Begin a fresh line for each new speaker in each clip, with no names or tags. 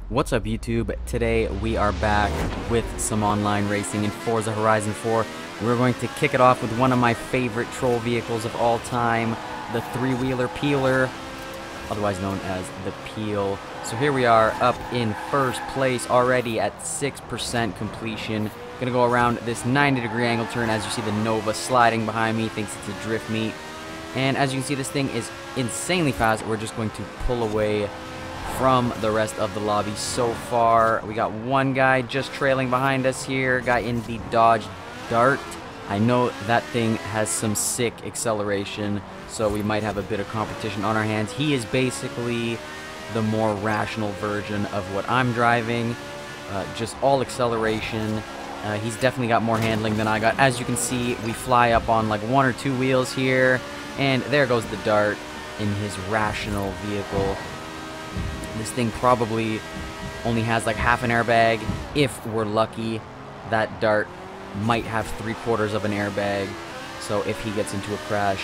What's up YouTube? Today we are back with some online racing in Forza Horizon 4. We're going to kick it off with one of my favorite troll vehicles of all time, the three-wheeler Peeler, otherwise known as the Peel. So here we are up in first place already at 6% completion. Gonna go around this 90-degree angle turn. As you see the Nova sliding behind me, thinks it's a drift meet. And as you can see, this thing is insanely fast. We're just going to pull away from the rest of the lobby so far. We got one guy just trailing behind us here, guy in the Dodge Dart. I know that thing has some sick acceleration, so we might have a bit of competition on our hands. He is basically the more rational version of what I'm driving, just all acceleration. He's definitely got more handling than I got. As you can see, we fly up on like one or two wheels here, and there goes the Dart in his rational vehicle. This thing probably only has like half an airbag. If we're lucky, that Dart might have 3/4 of an airbag. So if he gets into a crash,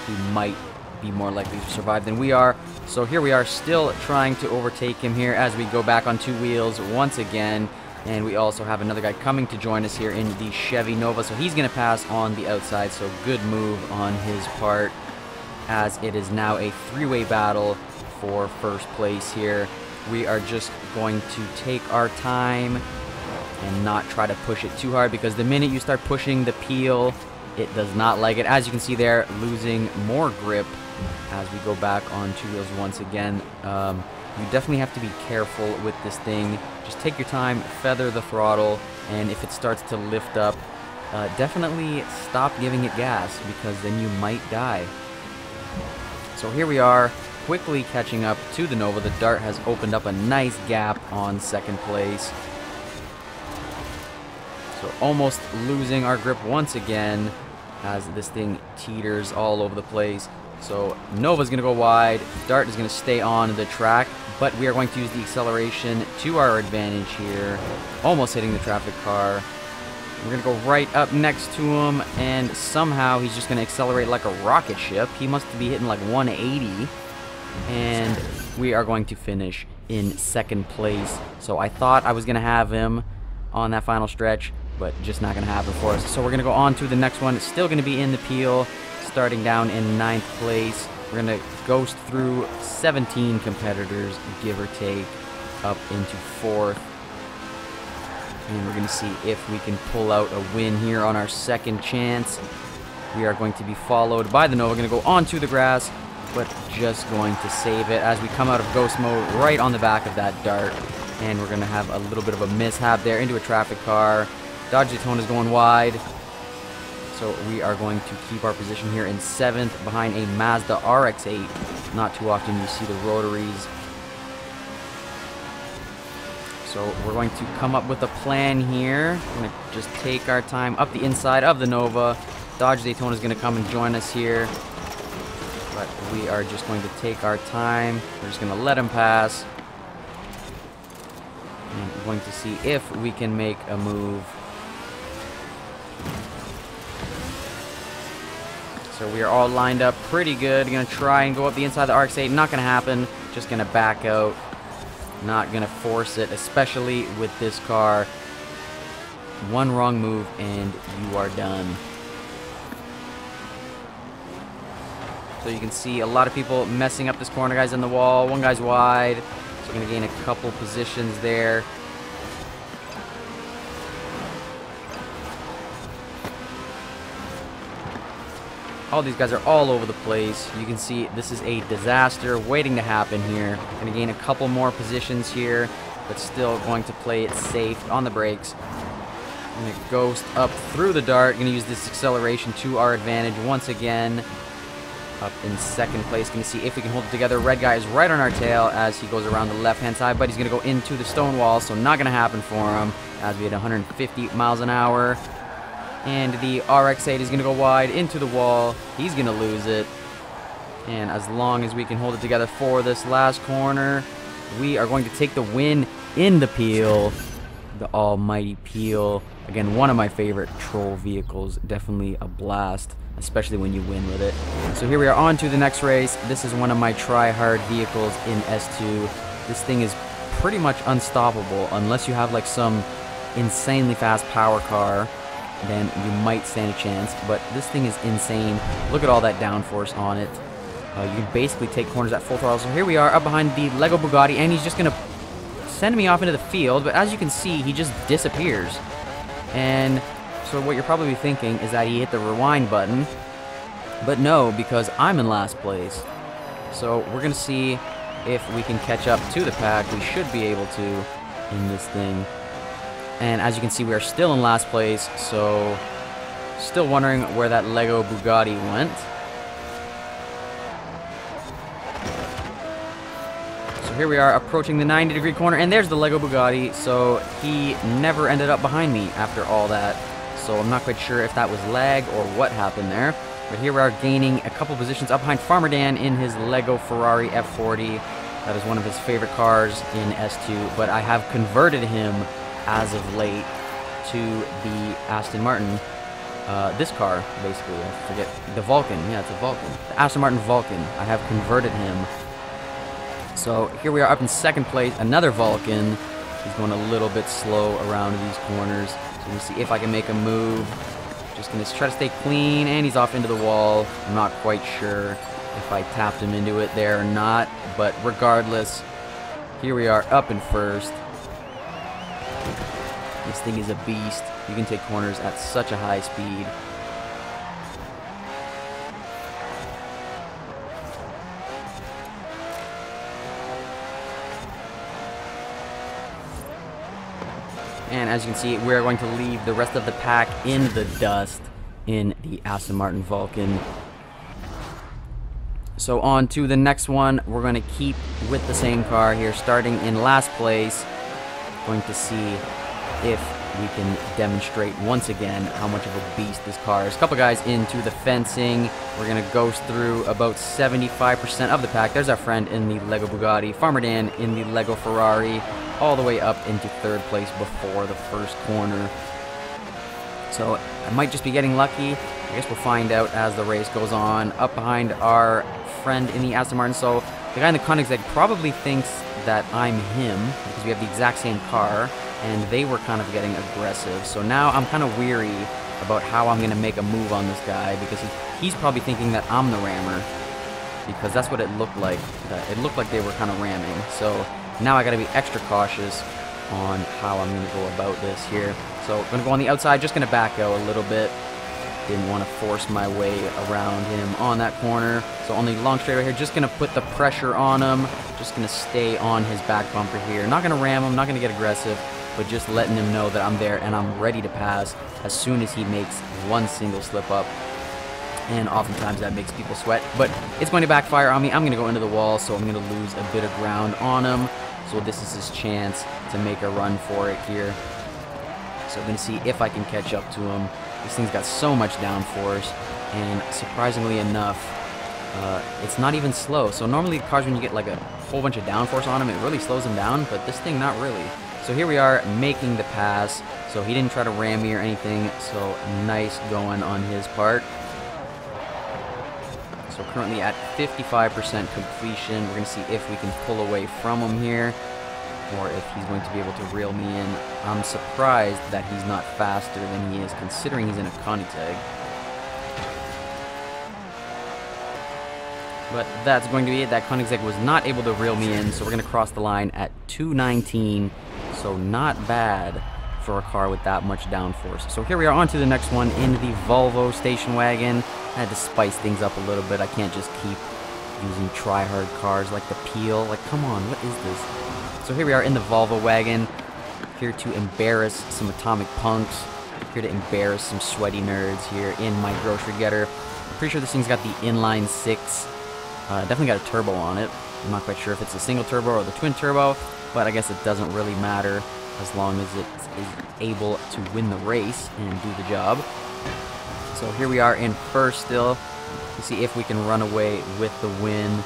he might be more likely to survive than we are. So here we are, still trying to overtake him here as we go back on two wheels once again. And we also have another guy coming to join us here in the Chevy Nova. So he's going to pass on the outside. So good move on his part, as it is now a three-way battle for first place here. We are just going to take our time and not try to push it too hard, because the minute you start pushing the Peel, it does not like it. As you can see there, losing more grip as we go back on two wheels once again. You definitely have to be careful with this thing. Just take your time, feather the throttle, and if it starts to lift up, definitely stop giving it gas, because then you might die. So here we are, quickly catching up to the Nova. The Dart has opened up a nice gap on second place. So almost losing our grip once again as this thing teeters all over the place. So Nova's going to go wide. Dart is going to stay on the track, but we are going to use the acceleration to our advantage here. Almost hitting the traffic car. We're going to go right up next to him, and somehow he's just going to accelerate like a rocket ship. He must be hitting like 180. And we are going to finish in second place. So I thought I was going to have him on that final stretch, but just not going to happen for us. So we're going to go on to the next one. It's still going to be in the Peel, starting down in 9th place. We're going to ghost through 17 competitors, give or take, up into 4th. And we're going to see if we can pull out a win here on our second chance. We are going to be followed by the Nova. We're going to go onto the grass, but just going to save it as we come out of ghost mode right on the back of that Dart. And we're going to have a little bit of a mishap there into a traffic car. Dodge Daytona is going wide. So we are going to keep our position here in 7th behind a Mazda RX-8. Not too often you see the rotaries. So we're going to come up with a plan here. We're going to just take our time up the inside of the Nova. Dodge Daytona is going to come and join us here. But we are just going to take our time. We're just going to let him pass. And we're going to see if we can make a move. So we are all lined up pretty good. Going to try and go up the inside of the RX-8. Not going to happen. Just going to back out. Not going to force it, especially with this car. One wrong move and you are done. So you can see a lot of people messing up this corner. Guys in the wall. One guy's wide. So we're going to gain a couple positions there. All these guys are all over the place. You can see this is a disaster waiting to happen here. Going to gain a couple more positions here, but still going to play it safe on the brakes. Going to ghost up through the Dart. Going to use this acceleration to our advantage once again. Up in second place. Going to see if we can hold it together. Red guy is right on our tail as he goes around the left-hand side, but he's going to go into the stone wall, so not going to happen for him as we hit 150 miles an hour. And the RX-8 is going to go wide into the wall. He's going to lose it. And as long as we can hold it together for this last corner, we are going to take the win in the Peel. The almighty Peel. Again, one of my favorite troll vehicles. Definitely a blast, especially when you win with it. So here we are on to the next race. This is one of my try-hard vehicles in S2. This thing is pretty much unstoppable unless you have like some insanely fast power car. Then you might stand a chance, but this thing is insane. Look at all that downforce on it. You can basically take corners at full throttle. So here we are up behind the Lego Bugatti, and he's just gonna send me off into the field, but as you can see, he just disappears. And so what you're probably thinking is that he hit the rewind button, but no, because I'm in last place. So we're gonna see if we can catch up to the pack. We should be able to in this thing. And as you can see, we are still in last place, so still wondering where that Lego Bugatti went. So here we are approaching the 90-degree corner, and there's the Lego Bugatti. So he never ended up behind me after all that. So I'm not quite sure if that was lag or what happened there. But here we are gaining a couple positions up behind Farmer Dan in his Lego Ferrari F40. That is one of his favorite cars in S2, but I have converted him as of late to the Aston Martin, this car, basically, I forget, the Vulcan, yeah, it's a Vulcan, the Aston Martin Vulcan. I have converted him. So here we are up in second place, another Vulcan. He's going a little bit slow around these corners, so we'll see if I can make a move. Just going to try to stay clean, and he's off into the wall. I'm not quite sure if I tapped him into it there or not, but regardless, here we are up in first. This thing is a beast. You can take corners at such a high speed. And as you can see, we're going to leave the rest of the pack in the dust in the Aston Martin Vulcan. So on to the next one. We're going to keep with the same car here, starting in last place. Going to see if we can demonstrate once again how much of a beast this car is. A couple guys into the fencing. We're going to ghost through about 75% of the pack. There's our friend in the Lego Bugatti. Farmer Dan in the Lego Ferrari. All the way up into third place before the first corner. So I might just be getting lucky. I guess we'll find out as the race goes on. Up behind our friend in the Aston Martin. So the guy in the Koenigsegg probably thinks that I'm him because we have the exact same car, and they were kind of getting aggressive. So now I'm kind of weary about how I'm going to make a move on this guy, because he's probably thinking that I'm the rammer, because that's what it looked like. It looked like they were kind of ramming. So now I got to be extra cautious on how I'm going to go about this here. So I'm going to go on the outside, just going to back out a little bit. Didn't want to force my way around him on that corner. So only long straight right here, just going to put the pressure on him. Just going to stay on his back bumper here. Not going to ram him, not going to get aggressive, but just letting him know that I'm there and I'm ready to pass as soon as he makes one single slip up. And oftentimes that makes people sweat, but it's going to backfire on me. I'm going to go into the wall, so I'm going to lose a bit of ground on him. So this is his chance to make a run for it here. So I'm going to see if I can catch up to him. This thing's got so much downforce, and surprisingly enough, it's not even slow. So normally cars, when you get like a whole bunch of downforce on them, it really slows them down, but this thing not really. So here we are making the pass. So he didn't try to ram me or anything, so nice going on his part. So currently at 55% completion. We're going to see if we can pull away from him here, or if he's going to be able to reel me in. I'm surprised that he's not faster than he is, considering he's in a Koenigsegg. But that's going to be it. That Koenigsegg was not able to reel me in, so we're going to cross the line at 219. So not bad for a car with that much downforce. So here we are on to the next one in the Volvo station wagon. I had to spice things up a little bit. I can't just keep using try-hard cars like the Peel. Like, come on, what is this? So here we are in the Volvo wagon, here to embarrass some atomic punks, here to embarrass some sweaty nerds here in my grocery getter. I'm pretty sure this thing's got the inline 6. Definitely got a turbo on it. I'm not quite sure if it's a single turbo or the twin turbo, but I guess it doesn't really matter as long as it is able to win the race and do the job. So here we are in first still. Let's see if we can run away with the win.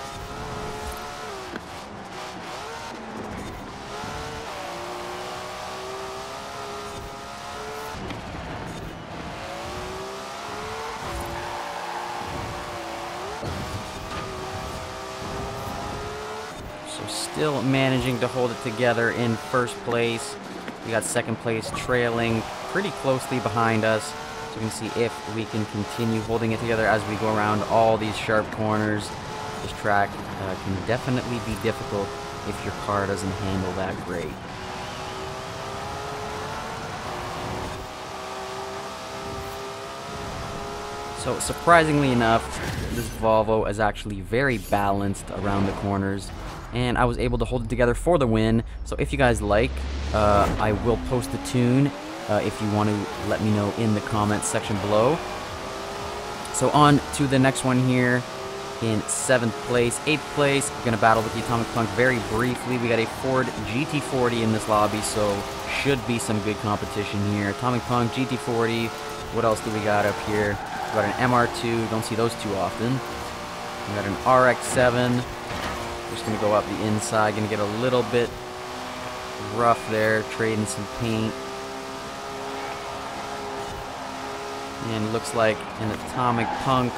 still managing to hold it together in first place. We got second place trailing pretty closely behind us. So we can see if we can continue holding it together as we go around all these sharp corners. This track can definitely be difficult if your car doesn't handle that great. So surprisingly enough, this Volvo is actually very balanced around the corners, and I was able to hold it together for the win. So if you guys like, I will post the tune if you want to let me know in the comments section below. So on to the next one here. In 7th place, 8th place, we're going to battle with the Atomic Punk very briefly. We got a Ford GT40 in this lobby, so should be some good competition here. Atomic Punk, GT40, what else do we got up here? We got an MR2, don't see those too often. We got an RX-7, just going to go up the inside, going to get a little bit rough there, trading some paint. And looks like an Atomic Punk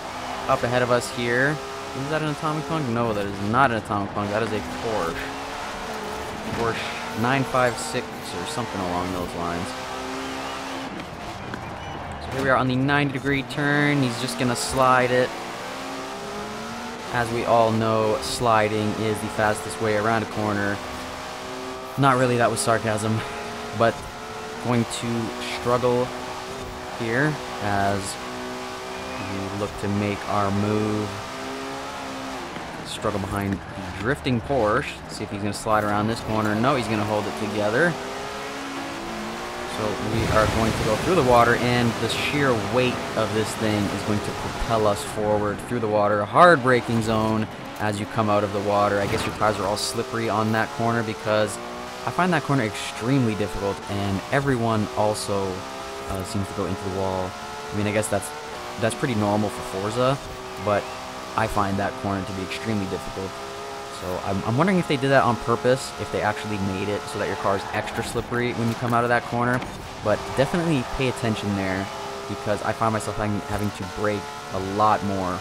up ahead of us here. Is that an Atomic Punk? No, that is not an Atomic Punk. That is a Porsche. Porsche 956 or something along those lines. So here we are on the 90-degree turn. He's just going to slide it. As we all know, sliding is the fastest way around a corner. Not really, that was sarcasm. But going to struggle here as we look to make our move. Struggle behind the drifting Porsche. See if he's going to slide around this corner. No, he's going to hold it together. So we are going to go through the water, and the sheer weight of this thing is going to propel us forward through the water. A hard braking zone as you come out of the water. I guess your tires are all slippery on that corner because I find that corner extremely difficult, and everyone also seems to go into the wall. I mean, I guess that's pretty normal for Forza, but I find that corner to be extremely difficult. So I'm wondering if they did that on purpose, if they actually made it so that your car is extra slippery when you come out of that corner. But definitely pay attention there, because I find myself having to brake a lot more.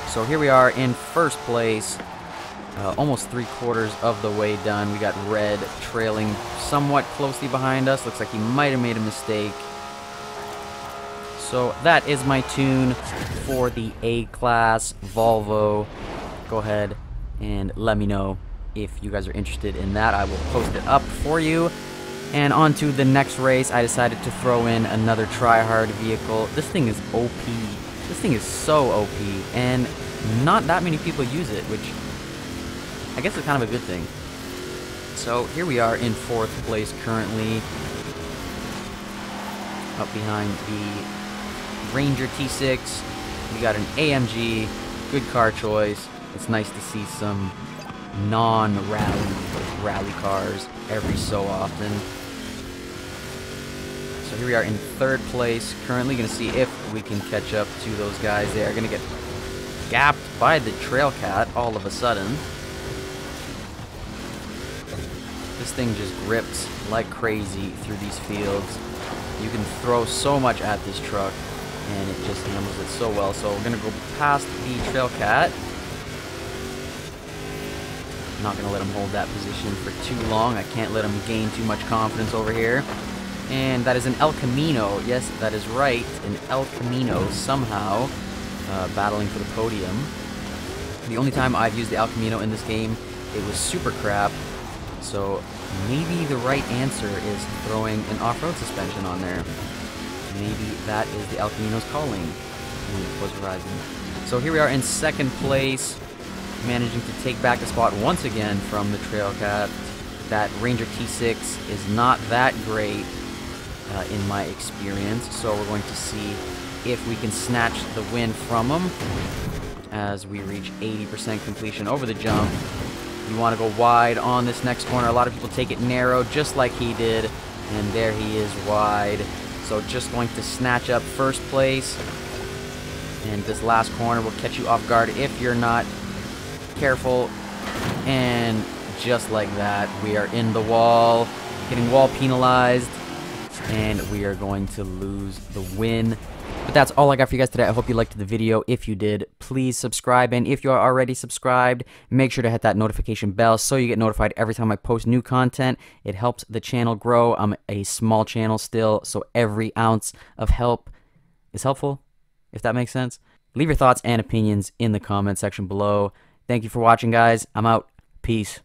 So here we are in first place, almost 3/4 of the way done. We got Red trailing somewhat closely behind us. Looks like he might have made a mistake. So that is my tune for the A-Class Volvo. Go ahead and let me know if you guys are interested in that. I will post it up for you. And on to the next race, I decided to throw in another try-hard vehicle. This thing is OP. This thing is so OP, and not that many people use it, which I guess is kind of a good thing. So here we are in 4th place currently, up behind the Ranger T6. We got an AMG, good car choice. It's nice to see some non-rally cars every so often. So here we are in 3rd place, currently going to see if we can catch up to those guys. They are going to get gapped by the Trail Cat all of a sudden. This thing just grips like crazy through these fields. You can throw so much at this truck, and it just handles it so well. So we're going to go past the Trail Cat. I'm not going to let him hold that position for too long. I can't let him gain too much confidence over here. And that is an El Camino. Yes, that is right. An El Camino somehow battling for the podium. The only time I've used the El Camino in this game, it was super crap. So maybe the right answer is throwing an off-road suspension on there. Maybe that is the El Camino's calling in Forza Horizon. So here we are in 2nd place, managing to take back the spot once again from the Trail Cat. That Ranger T6 is not that great in my experience, so we're going to see if we can snatch the win from him as we reach 80% completion over the jump. You want to go wide on this next corner. A lot of people take it narrow just like he did, and there he is wide. So just going to snatch up 1st place, and this last corner will catch you off guard if you're not careful. And just like that, we are in the wall, getting wall penalized, and we are going to lose the win. But that's all I got for you guys today. I hope you liked the video. If you did, please subscribe. And if you are already subscribed, make sure to hit that notification bell so you get notified every time I post new content. It helps the channel grow. I'm a small channel still, so every ounce of help is helpful, if that makes sense. Leave your thoughts and opinions in the comment section below. Thank you for watching, guys. I'm out. Peace.